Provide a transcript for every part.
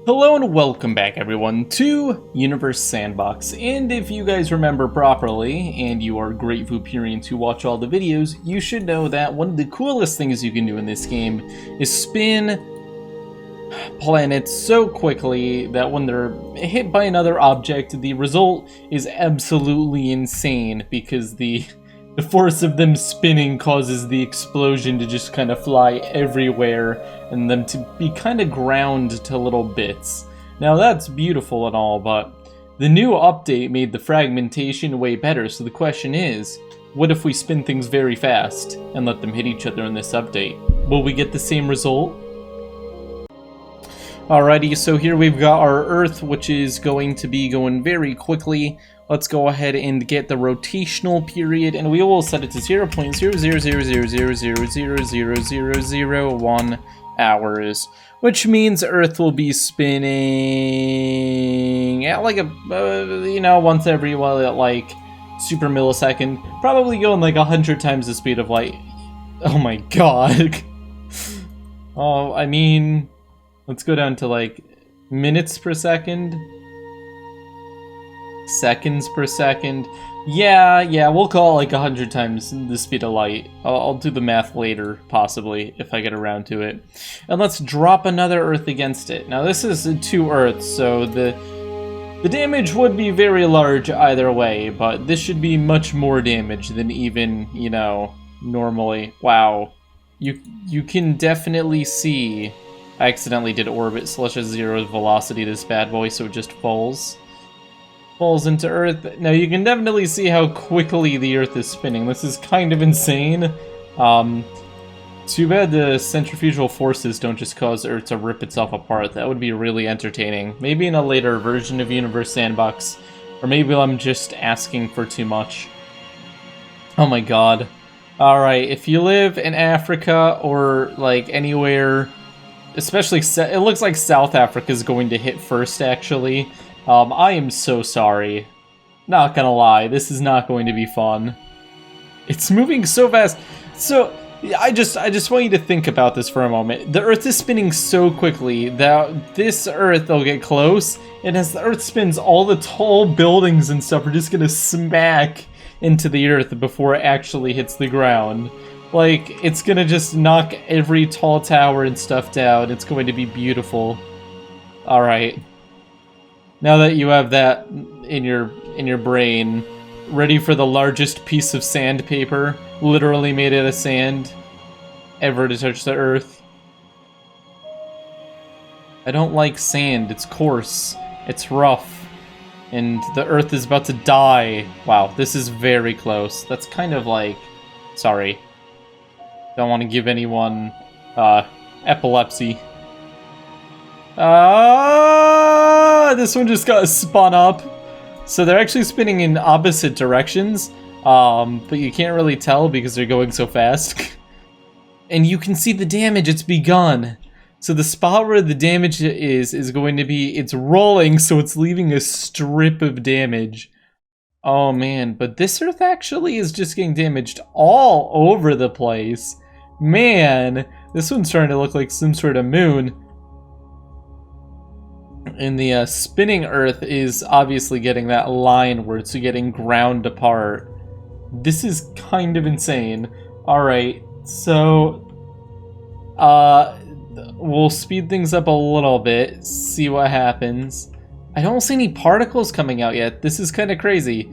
Hello and welcome back everyone to Universe Sandbox, and if you guys remember properly, and you are great Vooperians who watch all the videos, you should know that one of the coolest things you can do in this game is spin planets so quickly that when they're hit by another object, the result is absolutely insane because the force of them spinning causes the explosion to just kind of fly everywhere and them to be kind of ground to little bits. Now that's beautiful and all, but the new update made the fragmentation way better, so the question is, what if we spin things very fast and let them hit each other in this update? Will we get the same result? Alrighty, so here we've got our Earth, which is going to be going very quickly. Let's go ahead and get the rotational period, and we will set it to 0.00000000001 hours, which means Earth will be spinning at like a, once every, like, super millisecond, probably going like 100 times the speed of light. Oh my god. Oh, I mean, let's go down to like minutes per second. Seconds per second. Yeah, we'll call it like 100 times the speed of light. I'll do the math later, possibly, if I get around to it. And let's drop another Earth against it. Now this is 2 Earths, so the damage would be very large either way, but this should be much more damage than even, normally. Wow. You can definitely see... I accidentally did orbit /0 velocity this bad boy, so it just falls into Earth. Now you can definitely see how quickly the Earth is spinning. This is kind of insane. Too bad the centrifugal forces don't just cause Earth to rip itself apart. That would be really entertaining. Maybe in a later version of Universe Sandbox, or maybe I'm just asking for too much. Oh my god. Alright, if you live in Africa or like anywhere, especially it looks like South Africa is going to hit first actually. I am so sorry. Not gonna lie, this is not going to be fun. It's moving so fast. So, I just want you to think about this for a moment. The Earth is spinning so quickly that this Earth will get close, and as the Earth spins, all the tall buildings and stuff are just gonna smack into the Earth before it actually hits the ground. Like, it's gonna just knock every tall tower and stuff down. It's going to be beautiful. Alright. Now that you have that in your brain, ready for the largest piece of sandpaper, literally made out of sand, ever to touch the Earth. I don't like sand. It's coarse. It's rough. And the Earth is about to die. Wow, this is very close. That's kind of like... Sorry. Don't want to give anyone epilepsy. This one just got spun up. So they're actually spinning in opposite directions, but you can't really tell because they're going so fast. And you can see the damage, it's begun. So the spot where the damage is going to be, it's rolling, so it's leaving a strip of damage. Oh man, but this Earth actually is just getting damaged all over the place. Man, this one's starting to look like some sort of moon. And the spinning Earth is obviously getting that line where it's getting ground apart. This is kind of insane. Alright, so... we'll speed things up a little bit, see what happens. I don't see any particles coming out yet. This is kind of crazy.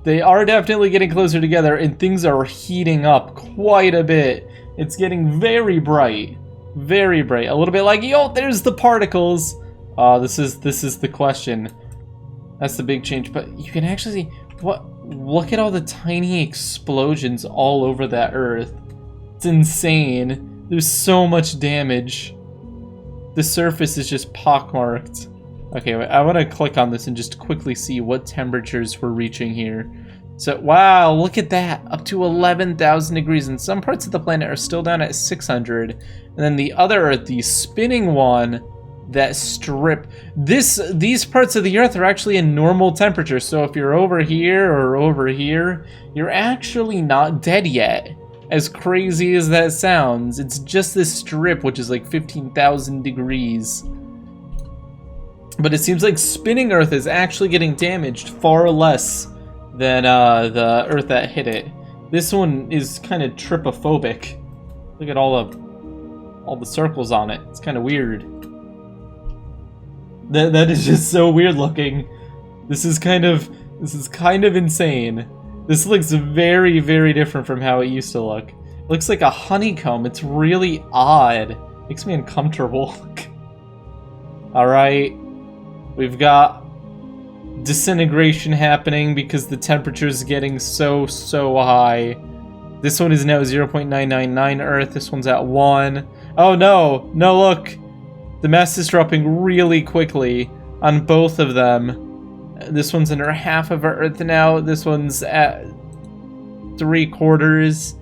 They are definitely getting closer together, and things are heating up quite a bit. It's getting very bright. Very bright. A little bit like, yo, there's the particles. This is the question. That's the big change. But you can actually see look at all the tiny explosions all over that Earth. It's insane. There's so much damage. The surface is just pockmarked. Okay, wait, I want to click on this and just quickly see what temperatures we're reaching here. So, wow, look at that. Up to 11,000 degrees. And some parts of the planet are still down at 600. And then the other Earth, the spinning one, that strip. These parts of the Earth are actually in normal temperature. So if you're over here or over here, you're actually not dead yet. As crazy as that sounds, it's just this strip, which is like 15,000 degrees. But it seems like spinning Earth is actually getting damaged far less than the Earth that hit it. This one is kind of tripophobic. Look at all the circles on it. It's kind of weird. That is just so weird looking. This is kind of insane. This looks very, very different from how it used to look. It looks like a honeycomb. It's really odd. Makes me uncomfortable. Alright. We've got disintegration happening because the temperature is getting so high. This one is now 0.999 Earth. This one's at 1. Oh no! No, look! The mass is dropping really quickly on both of them. This one's under half of our Earth now. This one's at 3/4.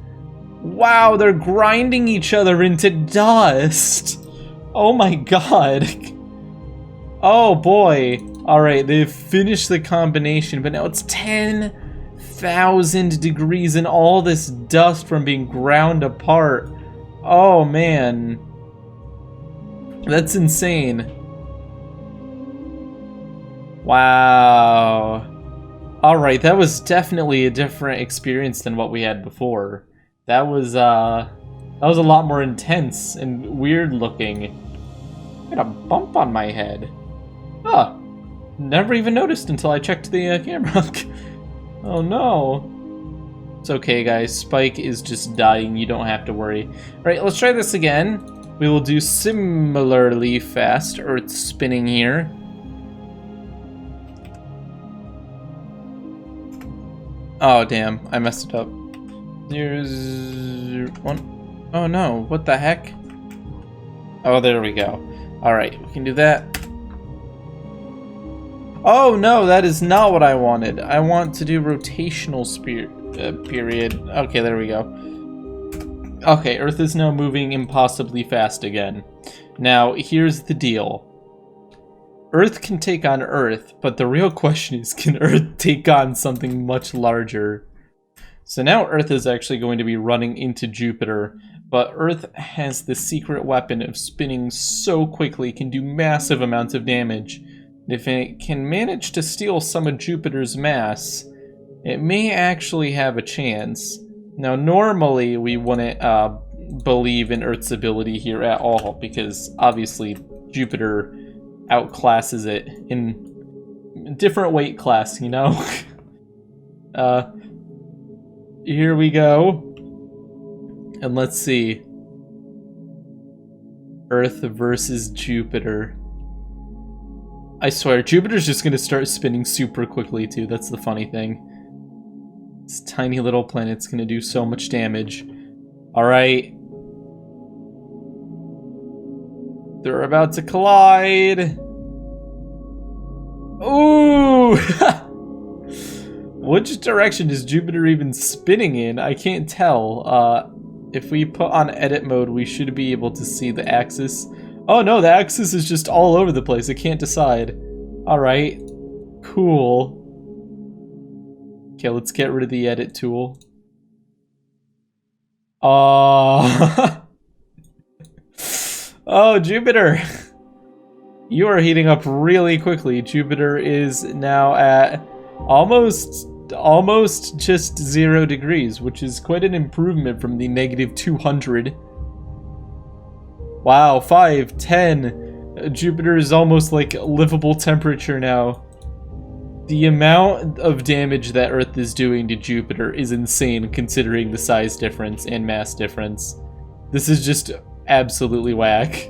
Wow, they're grinding each other into dust! Oh my god! Oh boy! Alright, they've finished the combination, but now it's 10,000 degrees and all this dust from being ground apart. Oh man. That's insane. Wow. Alright, that was definitely a different experience than what we had before. That was a lot more intense and weird looking. I got a bump on my head. Huh. Never even noticed until I checked the camera. Oh no. It's okay, guys. Spike is just dying. You don't have to worry. Alright, let's try this again. We will do similarly fast Earth spinning here. Oh, damn. I messed it up. 0, 0, 1. Oh no. What the heck? Oh, there we go. Alright, we can do that. Oh no, that is not what I wanted. I want to do rotational period. Okay, there we go. Okay, Earth is now moving impossibly fast again. Now, here's the deal. Earth can take on Earth, but the real question is, can Earth take on something much larger? So now Earth is actually going to be running into Jupiter, but Earth has the secret weapon of spinning so quickly it can do massive amounts of damage. If it can manage to steal some of Jupiter's mass, it may actually have a chance. Now, normally we wouldn't believe in Earth's ability here at all, because obviously Jupiter outclasses it in a different weight class, you know? Here we go. And let's see. Earth versus Jupiter. I swear, Jupiter's just gonna start spinning super quickly too. That's the funny thing. This tiny little planet's gonna do so much damage. Alright. They're about to collide. Ooh! Which direction is Jupiter even spinning in? I can't tell. If we put on edit mode, we should be able to see the axis. Oh no, the axis is just all over the place. I can't decide. Alright. Cool. Okay, let's get rid of the edit tool. Oh, Jupiter! You are heating up really quickly. Jupiter is now at almost just 0 degrees, which is quite an improvement from the -200. Wow, 5, 10. Jupiter is almost like livable temperature now. The amount of damage that Earth is doing to Jupiter is insane considering the size difference and mass difference. This is just absolutely whack.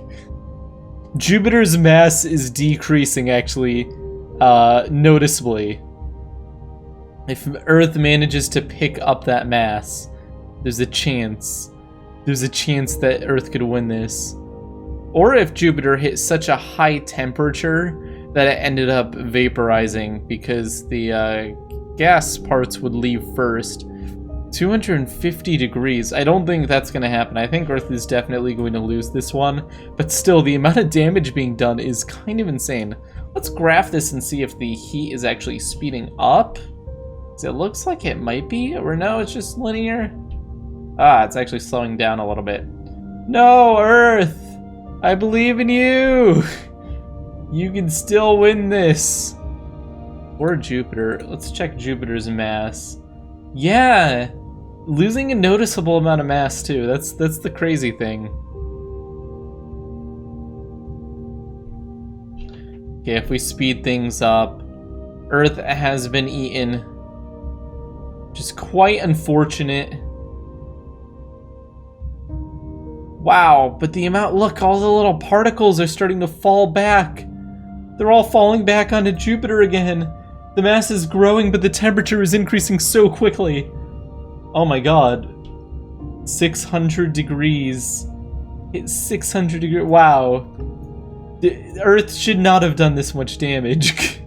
Jupiter's mass is decreasing actually noticeably. If Earth manages to pick up that mass, there's a chance. There's a chance that Earth could win this. Or if Jupiter hit such a high temperature that it ended up vaporizing because the gas parts would leave first. 250 degrees. I don't think that's going to happen. I think Earth is definitely going to lose this one. But still, the amount of damage being done is kind of insane. Let's graph this and see if the heat is actually speeding up. It looks like it might be, or no, it's just linear. Ah, it's actually slowing down a little bit. No, Earth! I believe in you! You can still win this. Or Jupiter. Let's check Jupiter's mass. Yeah, losing a noticeable amount of mass too. That's the crazy thing. Okay, if we speed things up, Earth has been eaten. Which is quite unfortunate. Wow, but the amount, look, all the little particles are starting to fall back. They're all falling back onto Jupiter again. The mass is growing, but the temperature is increasing so quickly. Oh my god. 600 degrees. It's 600 degrees. Wow. The Earth should not have done this much damage.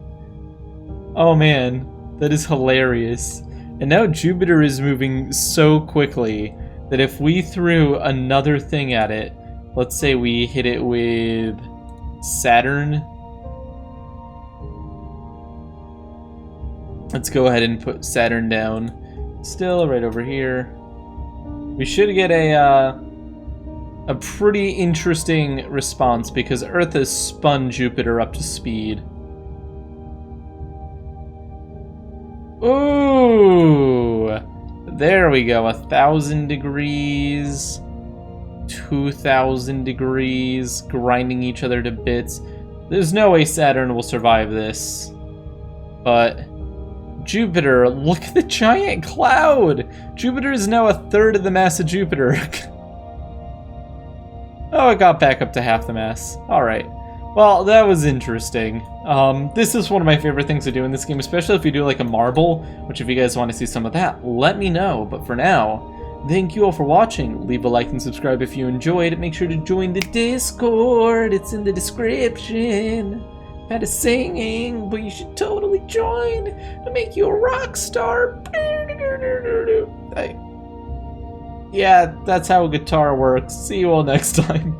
Oh man, that is hilarious. And now Jupiter is moving so quickly that if we threw another thing at it, let's say we hit it with Saturn. Let's go ahead and put Saturn down. Still right over here. We should get a pretty interesting response because Earth has spun Jupiter up to speed. Ooh! There we go. 1,000 degrees. 2,000 degrees. Grinding each other to bits. There's no way Saturn will survive this. But Jupiter, look at the giant cloud! Jupiter is now 1/3 of the mass of Jupiter. Oh, it got back up to half the mass. Alright. Well, that was interesting. This is one of my favorite things to do in this game, especially if you do like a marble, which if you guys want to see some of that, let me know. But for now, thank you all for watching. Leave a like and subscribe if you enjoyed. Make sure to join the Discord. It's in the description. That is singing, but you should totally join to make you a rock star. Yeah, that's how a guitar works. See you all next time.